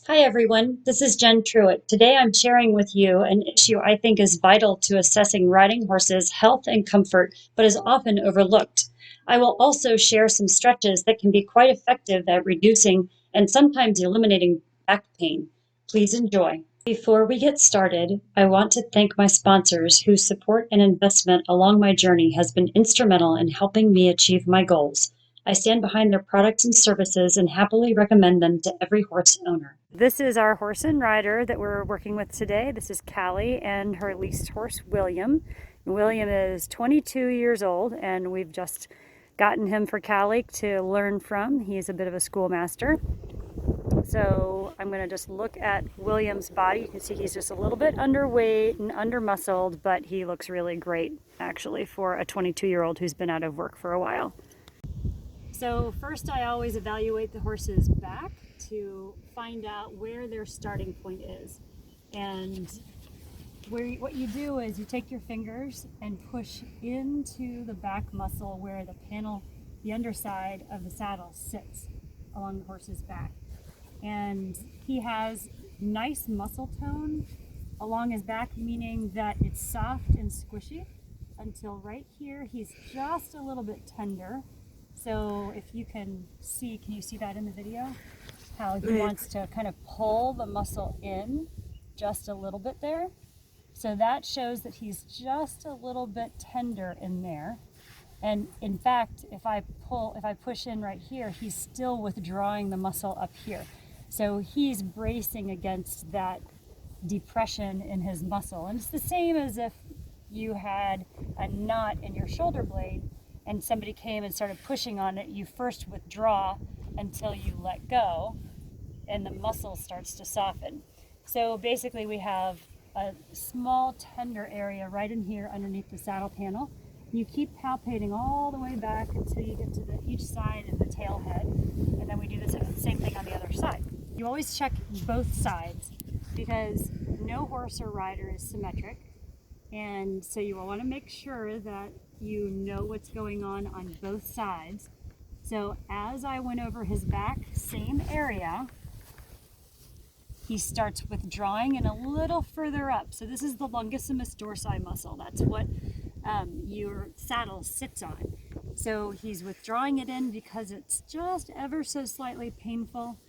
Hi, everyone. This is Jen Truett. Today I'm sharing with you an issue I think is vital to assessing riding horses' health and comfort, but is often overlooked. I will also share some stretches that can be quite effective at reducing and sometimes eliminating back pain. Please enjoy. Before we get started, I want to thank my sponsors whose support and investment along my journey has been instrumental in helping me achieve my goals. I stand behind their products and services and happily recommend them to every horse owner. This is our horse and rider that we're working with today. This is Callie and her leased horse, William. William is 22 years old, and we've just gotten him for Callie to learn from. He's a bit of a schoolmaster. So I'm going to just look at William's body. You can see he's just a little bit underweight and under-muscled, but he looks really great, actually, for a 22-year-old who's been out of work for a while. So first I always evaluate the horse's back to find out where their starting point is. And what you do is you take your fingers and push into the back muscle where the panel, the underside of the saddle sits along the horse's back. And he has nice muscle tone along his back, meaning that it's soft and squishy until right here he's just a little bit tender. So if you can you see that in the video? How he wants to kind of pull the muscle in just a little bit there. So that shows that he's just a little bit tender in there. And in fact, if I push in right here, he's still withdrawing the muscle up here. So he's bracing against that depression in his muscle. And it's the same as if you had a knot in your shoulder blade and somebody came and started pushing on it. You first withdraw until you let go, and the muscle starts to soften. So basically we have a small tender area right in here underneath the saddle panel. You keep palpating all the way back until you get to each side of the tail head, and then we do the same thing on the other side. You always check both sides because no horse or rider is symmetric, and so you will want to make sure that you know what's going on both sides. So as I went over his back, same area, he starts withdrawing and a little further up. So this is the longissimus dorsi muscle. That's what your saddle sits on. So he's withdrawing it in because it's just ever so slightly painful.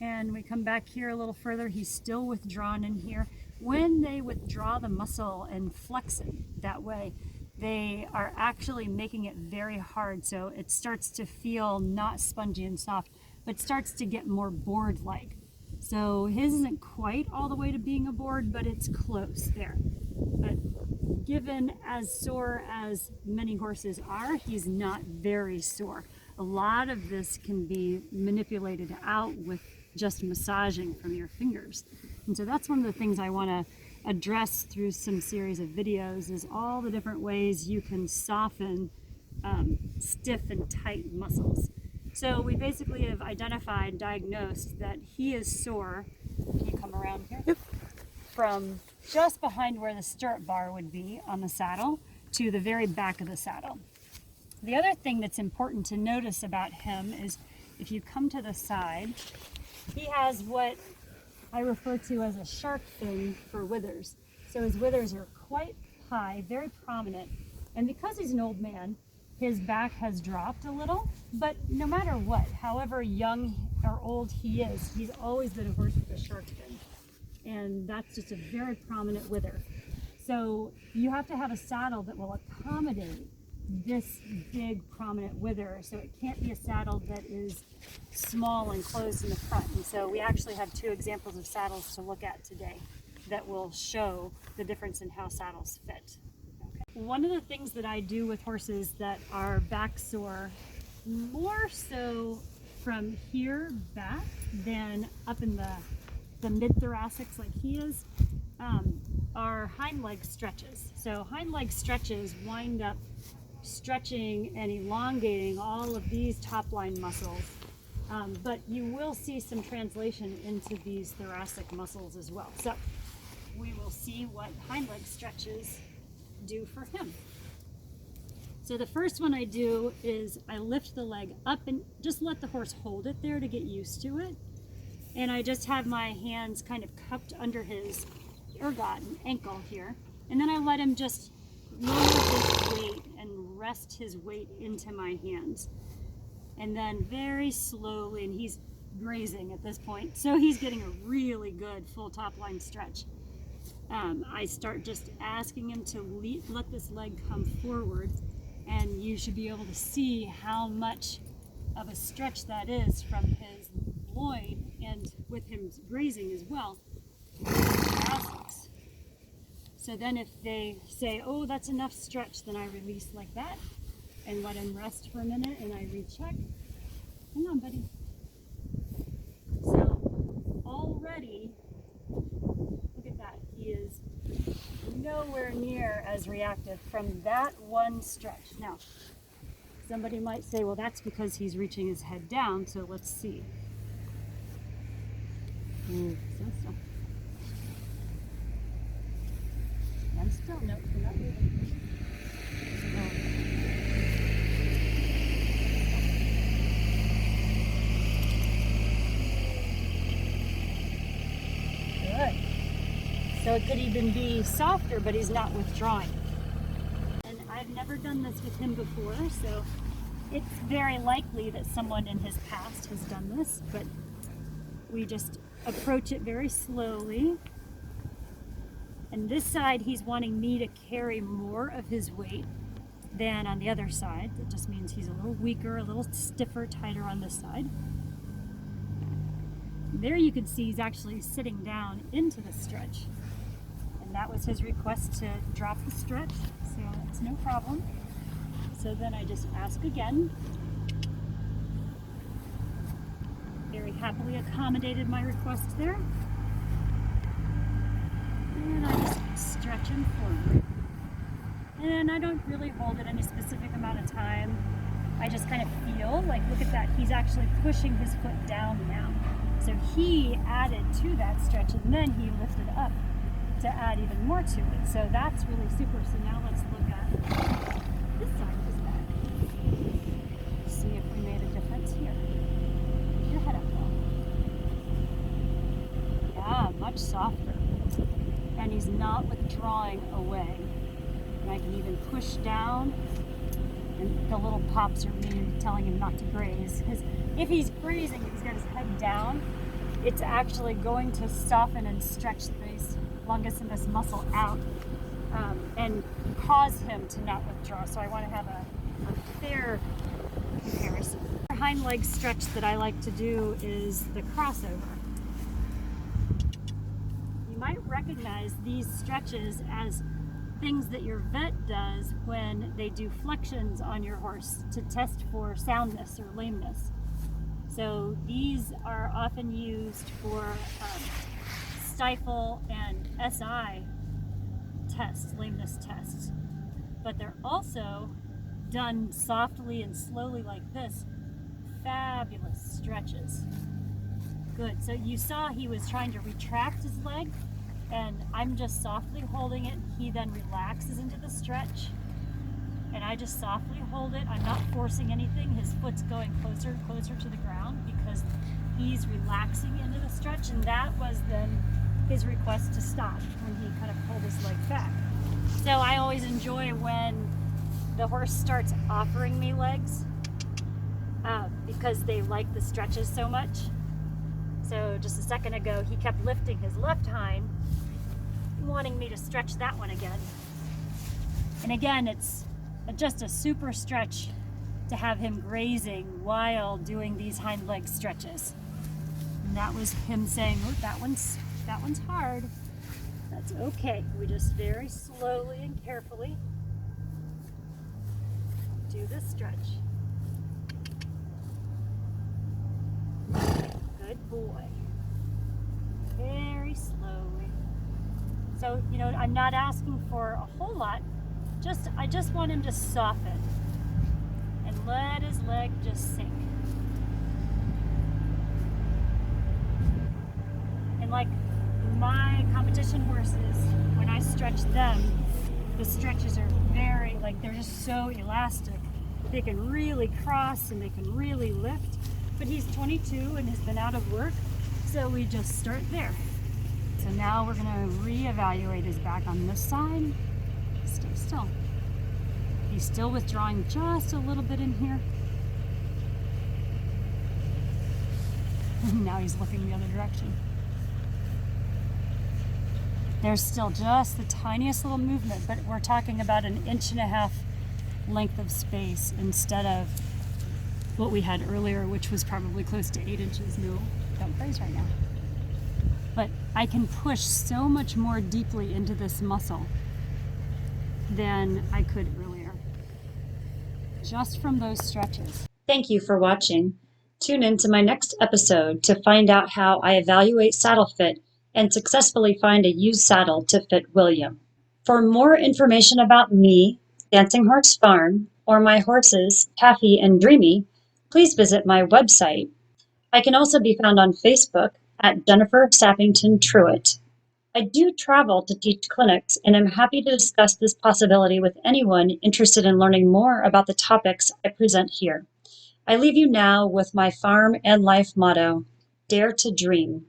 And we come back here a little further, he's still withdrawn in here. When they withdraw the muscle and flex it that way, they are actually making it very hard. So it starts to feel not spongy and soft, but starts to get more board-like. So his isn't quite all the way to being a board, but it's close there. But given as sore as many horses are, he's not very sore. A lot of this can be manipulated out with just massaging from your fingers. And so that's one of the things I want to address through some series of videos is all the different ways you can soften stiff and tight muscles. So we basically have identified, diagnosed that he is sore. Can you come around here? Yep. From just behind where the stirrup bar would be on the saddle to the very back of the saddle. The other thing that's important to notice about him is if you come to the side, he has what I refer to as a shark fin for withers. So his withers are quite high, very prominent. And because he's an old man, his back has dropped a little, but no matter what, however young or old he is, he's always been a horse with a shark fin. And that's just a very prominent wither. So you have to have a saddle that will accommodate this big prominent wither. So it can't be a saddle that is small and closed in the front. And so we actually have two examples of saddles to look at today that will show the difference in how saddles fit. Okay. One of the things that I do with horses that are back sore, more so from here back than up in the mid-thoracics like he is, are hind leg stretches. So hind leg stretches wind up stretching and elongating all of these top line muscles, but you will see some translation into these thoracic muscles as well. So we will see what hind leg stretches do for him. So the first one I do is I lift the leg up and just let the horse hold it there to get used to it. And I just have my hands kind of cupped under his ergot and ankle here. And then I let him just lower his weight and rest his weight into my hands. And then very slowly, and he's grazing at this point, so he's getting a really good full top line stretch. I start just asking him to let this leg come forward, and you should be able to see how much of a stretch that is from his loin, and with him grazing as well, thoracics. So then if they say, oh, that's enough stretch, then I release like that and let him rest for a minute, and I recheck. Hang on, buddy. So already, look at that. He is nowhere near as reactive from that one stretch. Now, somebody might say, well, that's because he's reaching his head down, so let's see. So. I'm still, no, you're not moving. Good. So it could even be softer, but he's not withdrawing. And I've never done this with him before, so it's very likely that someone in his past has done this, but we just approach it very slowly. And this side, he's wanting me to carry more of his weight than on the other side. That just means he's a little weaker, a little stiffer, tighter on this side. There you can see he's actually sitting down into the stretch. And that was his request to drop the stretch, so it's no problem. So then I just ask again. Very happily accommodated my request there. And I just stretch him forward. And I don't really hold it any specific amount of time. I just kind of feel, like, look at that, he's actually pushing his foot down now. So he added to that stretch, and then he lifted up to add even more to it. So that's really super. So now let's look at this side of his back. See if we made a difference here. Keep your head up though. Yeah, much softer. And he's not withdrawing away. And I can even push down, and the little pops are me telling him not to graze. Because if he's grazing, if he's got his head down, it's actually going to soften and stretch this longus and this muscle out, and cause him to not withdraw. So I want to have a fair comparison. The hind leg stretch that I like to do is the crossover. You might recognize these stretches as things that your vet does when they do flexions on your horse to test for soundness or lameness. So these are often used for stifle and SI tests, lameness tests. But they're also done softly and slowly like this. Fabulous stretches. Good. So you saw he was trying to retract his leg, and I'm just softly holding it. He then relaxes into the stretch, and I just softly hold it. I'm not forcing anything. His foot's going closer and closer to the ground because he's relaxing into the stretch, and that was then his request to stop when he kind of pulled his leg back. So I always enjoy when the horse starts offering me legs because they like the stretches so much. So just a second ago, he kept lifting his left hind, wanting me to stretch that one again. And again, it's just a super stretch to have him grazing while doing these hind leg stretches. And that was him saying, oh, that one's hard. That's okay. We just very slowly and carefully do this stretch. Good boy. Very slowly. So, I'm not asking for a whole lot. I just want him to soften and let his leg just sink. And like my competition horses, when I stretch them, the stretches are they're just so elastic. They can really cross and they can really lift. But he's 22 and has been out of work, So we just start there. So now we're gonna reevaluate his back on this side. Stay still. He's still withdrawing just a little bit in here. Now he's looking the other direction. There's still just the tiniest little movement, but we're talking about an 1.5 inch length of space instead of what we had earlier, which was probably close to 8 inches. No, don't freeze right now. But I can push so much more deeply into this muscle than I could earlier, just from those stretches. Thank you for watching. Tune in to my next episode to find out how I evaluate saddle fit and successfully find a used saddle to fit William. For more information about me, Dancing Horse Farm, or my horses, Taffy and Dreamy, please visit my website. I can also be found on Facebook at Jennifer Sappington Truett. I do travel to teach clinics, and I'm happy to discuss this possibility with anyone interested in learning more about the topics I present here. I leave you now with my farm and life motto, dare to dream.